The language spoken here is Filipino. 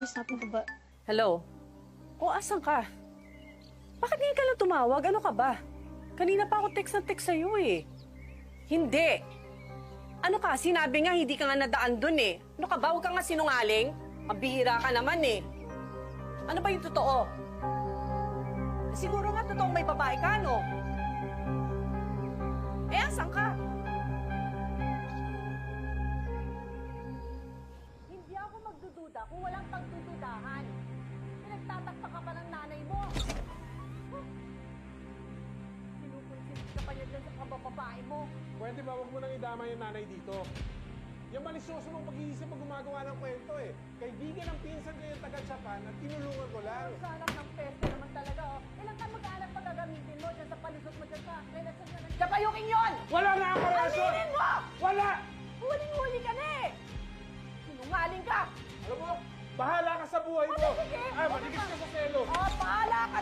pag-usapan ko ba? Hello? O, asan ka? Bakit ngayon ka lang tumawag? Ano ka ba? Kanina pa ako text na text sa'yo eh. Hindi. Ano ka? Sinabi nga hindi ka nga nadaan dun eh. Ano ka ba? Huwag ka nga sinungaling. Mabihira ka naman eh. Ano ba yung totoo? Siguro nga totoong may babae ka, no? Eh, asan ka? Hindi ako magdududa kung walang pagdududahan. Pinagtatakpa ka pa ng nanay mo. Pinupunsit ka pa niya dyan sa kabababae mo. Pwede ba huwag mo nang idama yung nanay dito? Yung malisyoso mong pag-iisip pag gumagawa ng kwento eh. Kaibigan ng pinsan ko yung taga-Japan at tinulungan ko lang. Sa anak ng pesto naman talaga, oh. Ilang ka mag-anak pa gagamitin mo dyan sa palusot mo dyan sa relasyon na ng Japayuking yun! Wala nga ako relasyon! Aminin mo! Wala! Huling-huli ka na eh! Sinungaling ka! Alam mo, bahala ka sa buhay mo! Sige! Ay, matigis ka sa selos! Oh, bahala ka